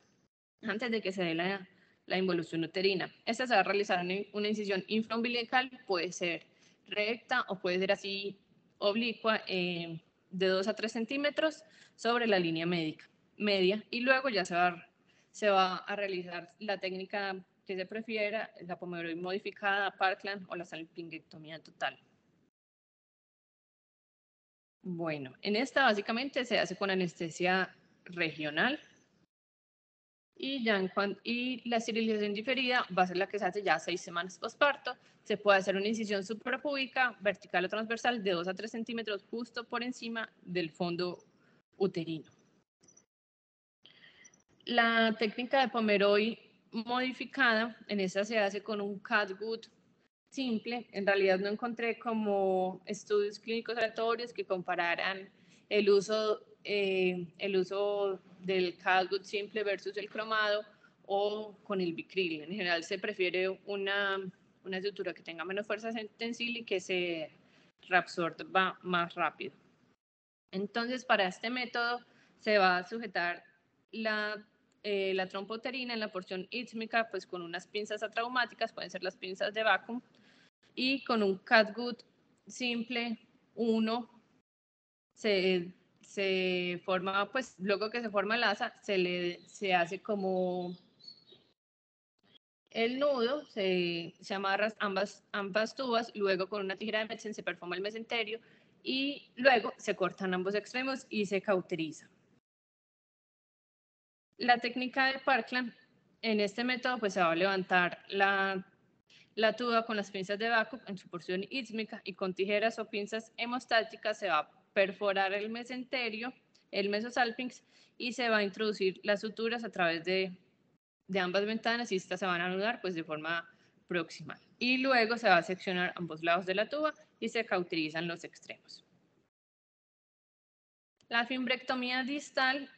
antes de que se dé la involución uterina. Esta se va a realizar una incisión infraumbilical, puede ser recta o puede ser así oblicua, de 2 a 3 centímetros sobre la línea media, y luego ya se va a realizar la técnica que se prefiera, la Pomeroy modificada, Parkland o la salpingectomía total. Bueno, en esta básicamente se hace con anestesia regional y la esterilización diferida va a ser la que se hace ya 6 semanas posparto. Se puede hacer una incisión suprapúbica, vertical o transversal de 2 a 3 centímetros justo por encima del fondo uterino. La técnica de Pomeroy modificada, en esta se hace con un catgut simple. En realidad no encontré como estudios clínicos aleatorios que compararan el uso del catgut simple versus el cromado o con el Bicril. En general se prefiere una estructura que tenga menos fuerza tensil y que se reabsorba más rápido. Entonces, para este método se va a sujetar la trompa uterina en la porción ísmica, pues con unas pinzas atraumáticas, pueden ser las pinzas de vacuum, y con un catgut simple 1 se forma, pues luego que se forma el asa, se hace como el nudo, se amarran ambas tubas, luego con una tijera de Metzen se perfuma el mesenterio y luego se cortan ambos extremos y se cauteriza. La técnica de Parkland, en este método pues se va a levantar la tuba con las pinzas de vacuum en su porción ísmica y con tijeras o pinzas hemostáticas se va a perforar el mesenterio, el mesosalpinx, y se va a introducir las suturas a través de ambas ventanas, y estas se van a anudar pues de forma proximal. Y luego se va a seccionar ambos lados de la tuba y se cauterizan los extremos. La fimbrectomía distal,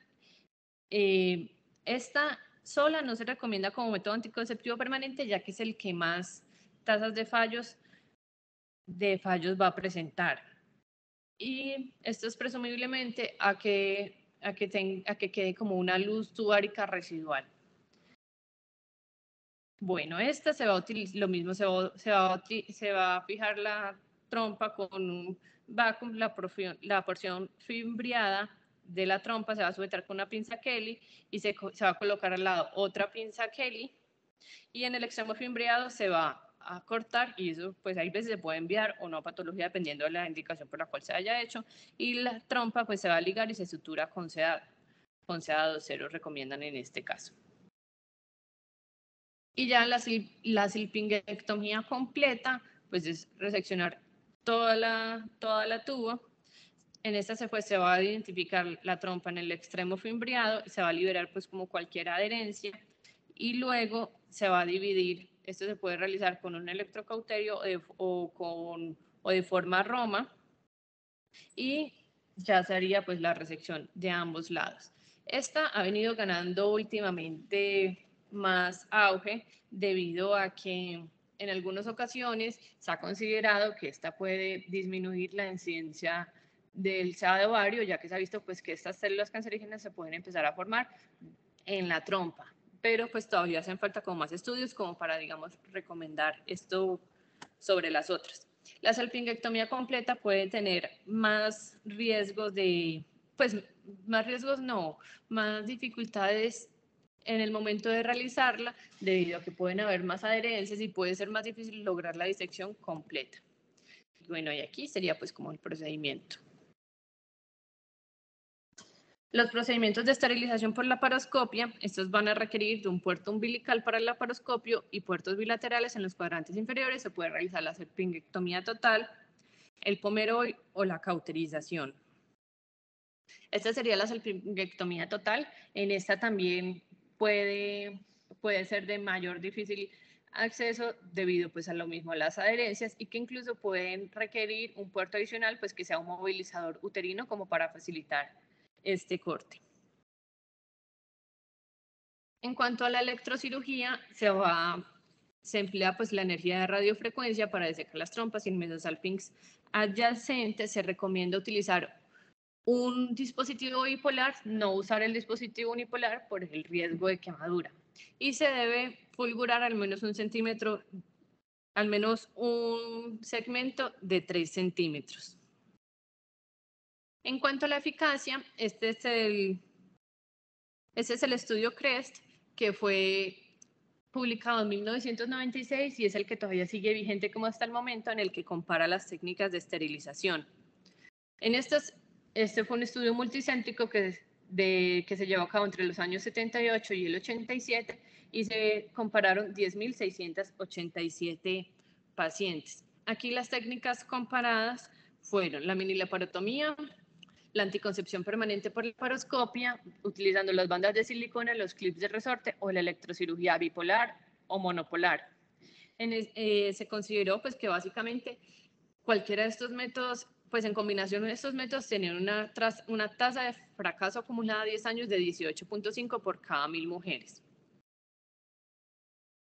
esta sola no se recomienda como método anticonceptivo permanente, ya que es el que más tasas de fallos va a presentar. Y esto es presumiblemente a que quede como una luz tubárica residual. Bueno, esta se va a utilizar, lo mismo se va a fijar la trompa con un vacuum, la porción fimbriada de la trompa se va a sujetar con una pinza Kelly y se va a colocar al lado otra pinza Kelly, y en el extremo fimbriado se va a cortar, y eso pues hay veces se puede enviar o no a patología dependiendo de la indicación por la cual se haya hecho, y la trompa pues se va a ligar y se sutura con sedado. con CA20 recomiendan en este caso. Y ya la salpingectomía completa, pues es reseccionar toda la tuba. En esta se va a identificar la trompa en el extremo fimbriado, se va a liberar pues como cualquier adherencia y luego se va a dividir. Esto se puede realizar con un electrocauterio o de forma Roma y ya se haría pues la resección de ambos lados. Esta ha venido ganando últimamente más auge debido a que en algunas ocasiones se ha considerado que esta puede disminuir la incidencia del SEA de ovario, ya que se ha visto pues que estas células cancerígenas se pueden empezar a formar en la trompa, pero pues todavía hacen falta como más estudios como para, digamos, recomendar esto sobre las otras. La salpingectomía completa puede tener más riesgos más dificultades en el momento de realizarla, debido a que pueden haber más adherencias y puede ser más difícil lograr la disección completa. Bueno, y aquí sería pues como el procedimiento. Los procedimientos de esterilización por laparoscopia, estos van a requerir de un puerto umbilical para el laparoscopio y puertos bilaterales en los cuadrantes inferiores. Se puede realizar la salpingectomía total, el pomeroy o la cauterización. Esta sería la salpingectomía total. En esta también puede ser de mayor difícil acceso debido pues a lo mismo a las adherencias y que incluso pueden requerir un puerto adicional pues que sea un movilizador uterino como para facilitar este corte. En cuanto a la electrocirugía, se emplea pues la energía de radiofrecuencia para desecar las trompas y en mesosalpinx adyacentes se recomienda utilizar un dispositivo bipolar, no usar el dispositivo unipolar por el riesgo de quemadura. Y se debe fulgurar al menos un segmento de 3 centímetros. En cuanto a la eficacia, este es el estudio CREST, que fue publicado en 1996 y es el que todavía sigue vigente como hasta el momento, en el que compara las técnicas de esterilización. Este fue un estudio multicéntrico que se llevó a cabo entre los años 78 y el 87 y se compararon 10.687 pacientes. Aquí las técnicas comparadas fueron la minilaparotomía, la anticoncepción permanente por laparoscopia, utilizando las bandas de silicona, los clips de resorte o la electrocirugía bipolar o monopolar. Se consideró pues que básicamente cualquiera de estos métodos, pues en combinación de estos métodos, tenían una tasa de fracaso acumulada a 10 años de 18.5 por cada 1.000 mujeres.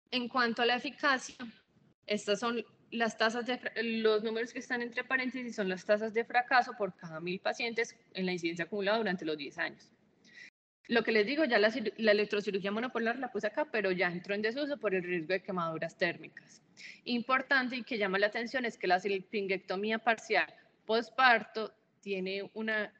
En cuanto a la eficacia, estas son las tasas los números que están entre paréntesis son las tasas de fracaso por cada 1.000 pacientes en la incidencia acumulada durante los 10 años. Lo que les digo, ya la electrocirugía monopolar la puse acá, pero ya entró en desuso por el riesgo de quemaduras térmicas. Importante y que llama la atención es que la salpingectomía parcial postparto tiene una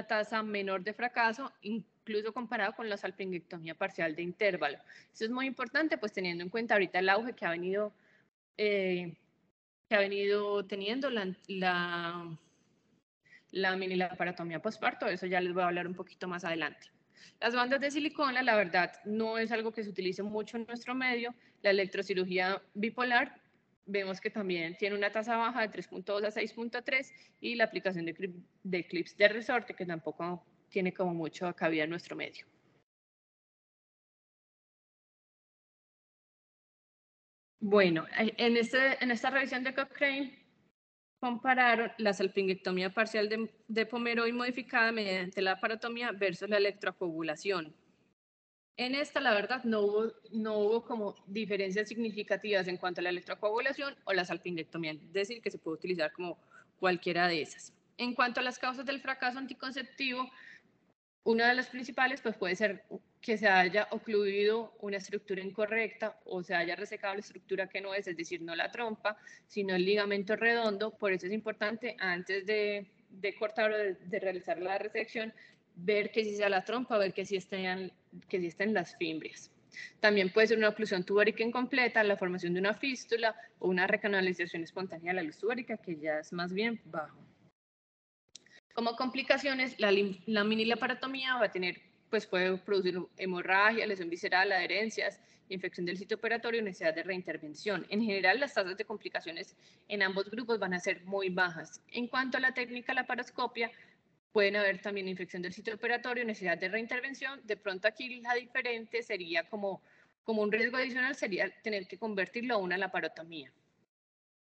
tasa menor de fracaso, incluso comparado con la salpingectomía parcial de intervalo. Eso es muy importante, pues teniendo en cuenta ahorita el auge que ha venido teniendo la minilaparotomía postparto. Eso ya les voy a hablar un poquito más adelante. Las bandas de silicona, la verdad, no es algo que se utilice mucho en nuestro medio. La electrocirugía bipolar, vemos que también tiene una tasa baja de 3.2 a 6.3 y la aplicación de clips de resorte, que tampoco tiene como mucho cabida en nuestro medio. Bueno, en esta revisión de Cochrane compararon la salpingectomía parcial de pomeroy modificada mediante la laparotomía versus la electrocoagulación. En esta, la verdad, no hubo como diferencias significativas en cuanto a la electrocoagulación o la salpingectomía, es decir, que se puede utilizar como cualquiera de esas. En cuanto a las causas del fracaso anticonceptivo, una de las principales pues puede ser que se haya ocluido una estructura incorrecta o se haya resecado la estructura que no es decir, no la trompa, sino el ligamento redondo. Por eso es importante antes de cortar o de realizar la resección, ver que sí sea la trompa, ver que sí estén las fimbrias. También puede ser una oclusión tubárica incompleta, la formación de una fístula o una recanalización espontánea de la luz tubárica, que ya es más bien bajo. Como complicaciones, la minilaparotomía va a tener pues puede producir hemorragia, lesión visceral, adherencias, infección del sitio operatorio y necesidad de reintervención. En general, las tasas de complicaciones en ambos grupos van a ser muy bajas. En cuanto a la técnica laparoscopia, pueden haber también infección del sitio operatorio, necesidad de reintervención. De pronto aquí la diferente sería como un riesgo adicional sería tener que convertirlo a una laparotomía.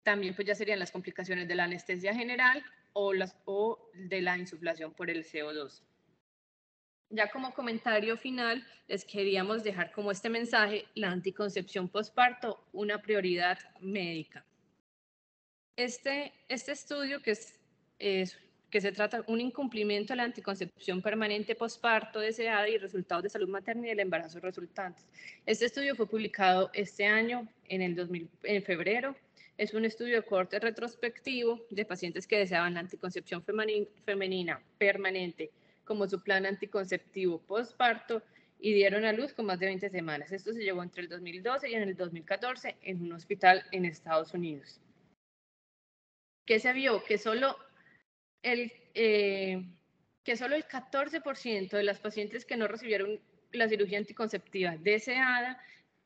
También pues ya serían las complicaciones de la anestesia general o de la insuflación por el CO2. Ya como comentario final, les queríamos dejar como este mensaje: la anticoncepción posparto, una prioridad médica. Este estudio que se trata de un incumplimiento de la anticoncepción permanente posparto deseada y resultados de salud materna y del embarazo resultantes. Este estudio fue publicado este año, en febrero. Es un estudio de corte retrospectivo de pacientes que deseaban la anticoncepción femenina permanente como su plan anticonceptivo posparto y dieron a luz con más de 20 semanas. Esto se llevó entre el 2012 y en el 2014 en un hospital en Estados Unidos. ¿Qué se vio? Que solo el 14% de las pacientes que no recibieron la cirugía anticonceptiva deseada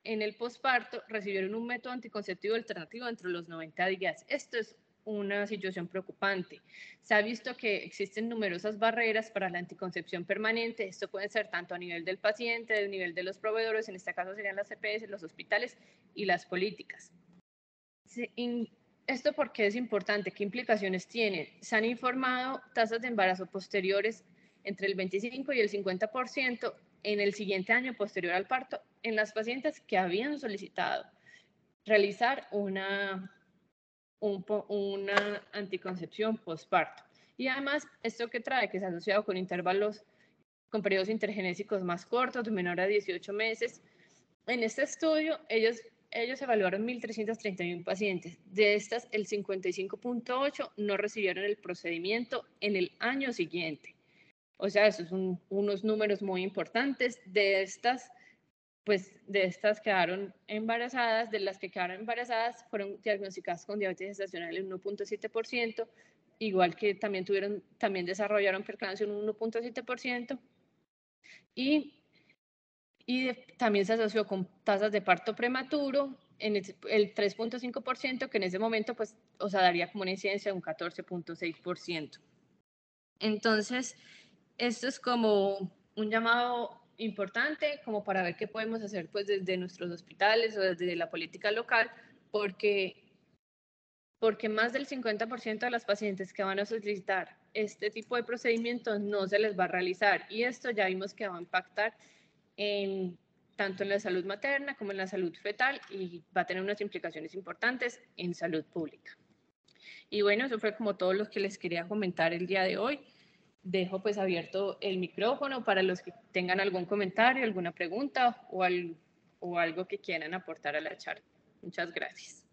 en el posparto recibieron un método anticonceptivo alternativo entre los 90 días. Esto es una situación preocupante. Se ha visto que existen numerosas barreras para la anticoncepción permanente. Esto puede ser tanto a nivel del paciente, del nivel de los proveedores, en este caso serían las EPS, los hospitales y las políticas. ¿Esto por qué es importante? ¿Qué implicaciones tiene? Se han informado tasas de embarazo posteriores entre el 25 y el 50% en el siguiente año posterior al parto en las pacientes que habían solicitado realizar una anticoncepción posparto. Y además, ¿esto qué trae? Que se ha asociado con con periodos intergenésicos más cortos, de menor a 18 meses. En este estudio, ellos evaluaron 1.331 pacientes. De estas, el 55.8 no recibieron el procedimiento en el año siguiente. O sea, esos son unos números muy importantes. De estas quedaron embarazadas. De las que quedaron embarazadas, fueron diagnosticadas con diabetes gestacional en 1.7%, igual que también desarrollaron preeclampsia en un 1.7%. Y también se asoció con tasas de parto prematuro en el 3.5%, que en ese momento pues, daría como una incidencia de un 14.6%. Entonces, esto es como un llamado importante como para ver qué podemos hacer pues desde nuestros hospitales o desde la política local, porque más del 50% de las pacientes que van a solicitar este tipo de procedimientos no se les va a realizar, y esto ya vimos que va a impactar tanto en la salud materna como en la salud fetal, y va a tener unas implicaciones importantes en salud pública. Y bueno, eso fue como todo lo que les quería comentar el día de hoy. Dejo pues abierto el micrófono para los que tengan algún comentario, alguna pregunta o algo que quieran aportar a la charla. Muchas gracias.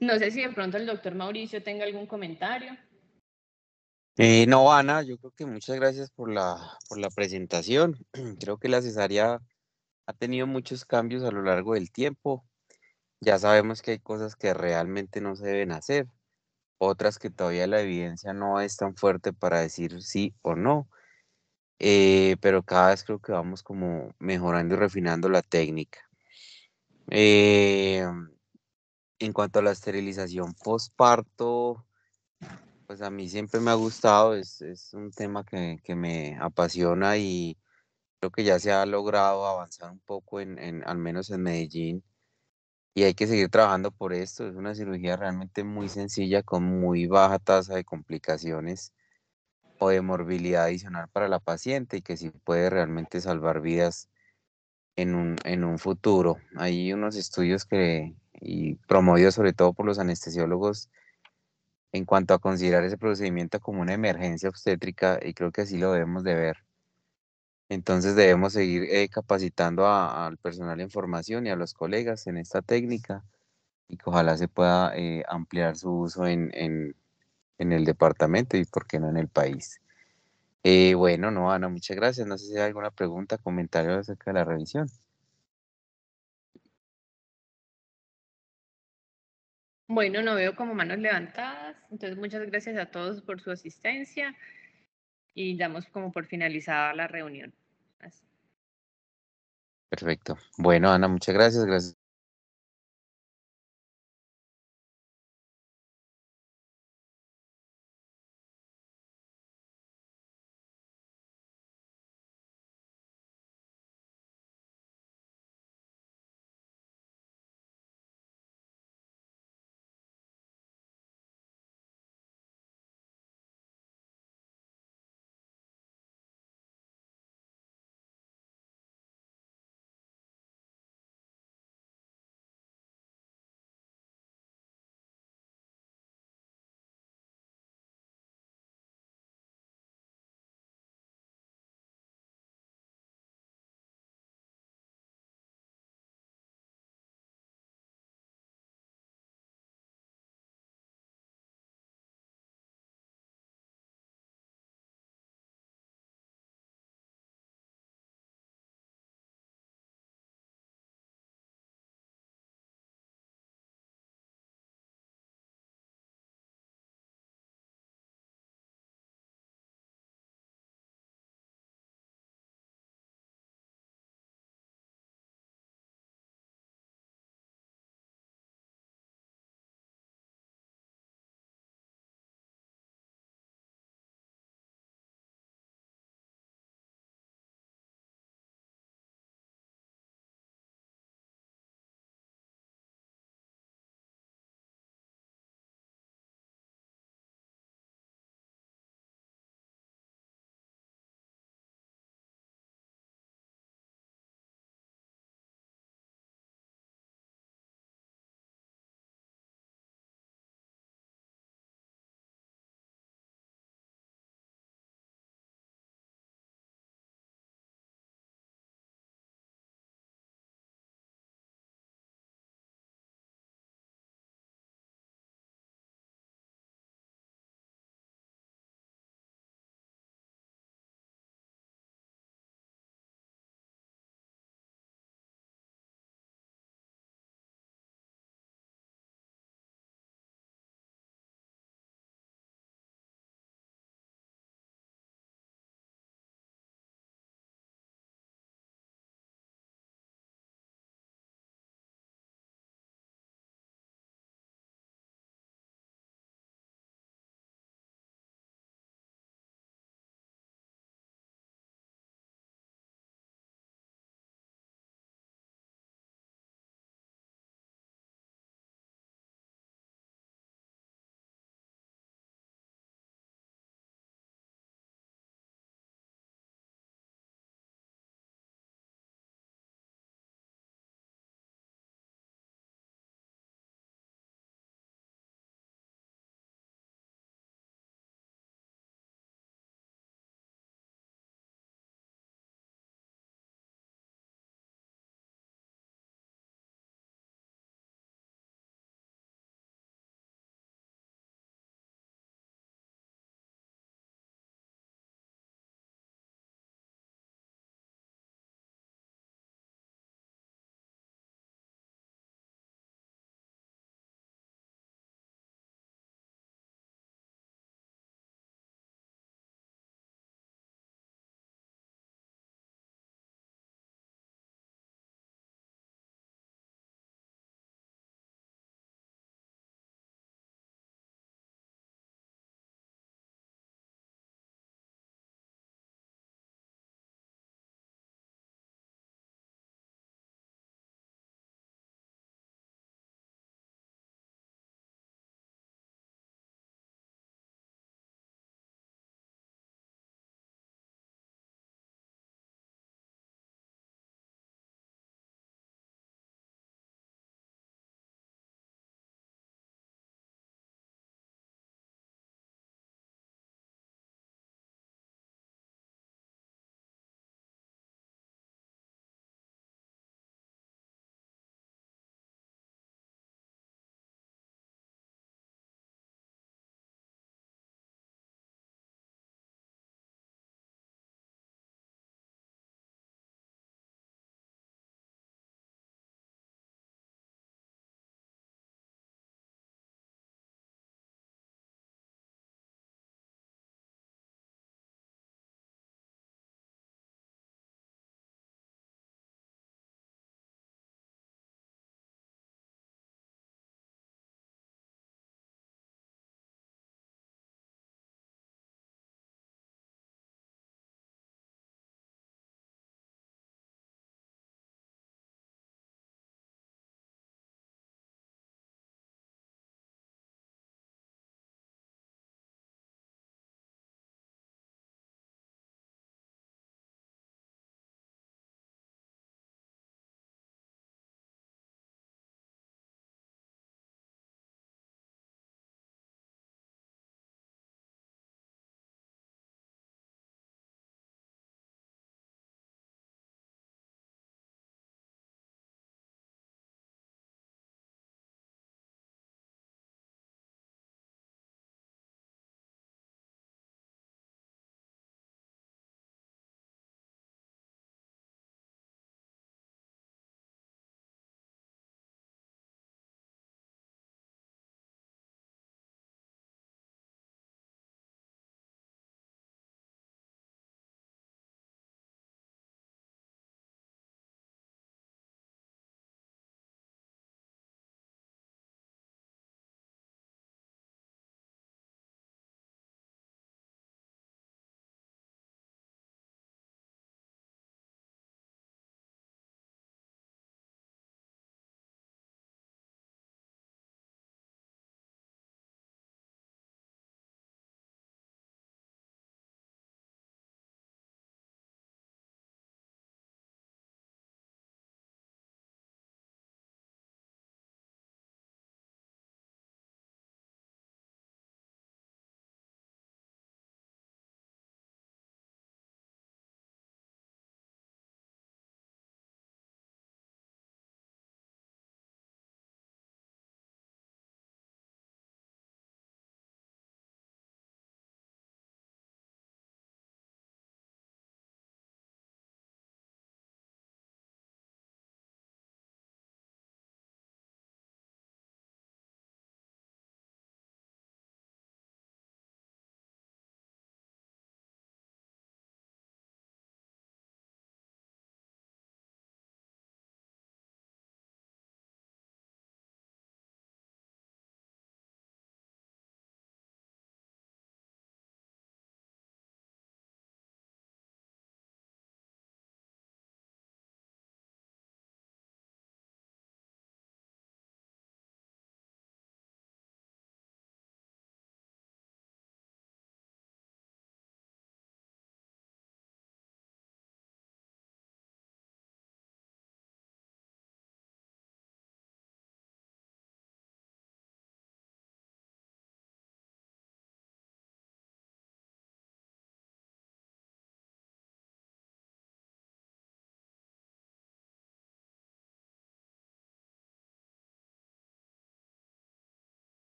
No sé si de pronto el doctor Mauricio tenga algún comentario. No, Ana, yo creo que muchas gracias por la presentación. Creo que la cesárea ha tenido muchos cambios a lo largo del tiempo. Ya sabemos que hay cosas que realmente no se deben hacer, otras que todavía la evidencia no es tan fuerte para decir sí o no, pero cada vez creo que vamos como mejorando y refinando la técnica. Eh, en cuanto a la esterilización postparto, pues a mí siempre me ha gustado, es un tema que me apasiona, y creo que ya se ha logrado avanzar un poco al menos en Medellín, y hay que seguir trabajando por esto. Es una cirugía realmente muy sencilla con muy baja tasa de complicaciones o de morbilidad adicional para la paciente, y que sí puede realmente salvar vidas en un futuro. Hay unos estudios y promovidos sobre todo por los anestesiólogos en cuanto a considerar ese procedimiento como una emergencia obstétrica, y creo que así lo debemos de ver. Entonces debemos seguir capacitando al personal en formación y a los colegas en esta técnica, y que ojalá se pueda ampliar su uso en el departamento y por qué no en el país. Bueno, no, Ana, muchas gracias. No sé si hay alguna pregunta, comentario acerca de la revisión. Bueno, no veo como manos levantadas, entonces muchas gracias a todos por su asistencia y damos como por finalizada la reunión. Así. Perfecto. Bueno, Ana, muchas gracias. Gracias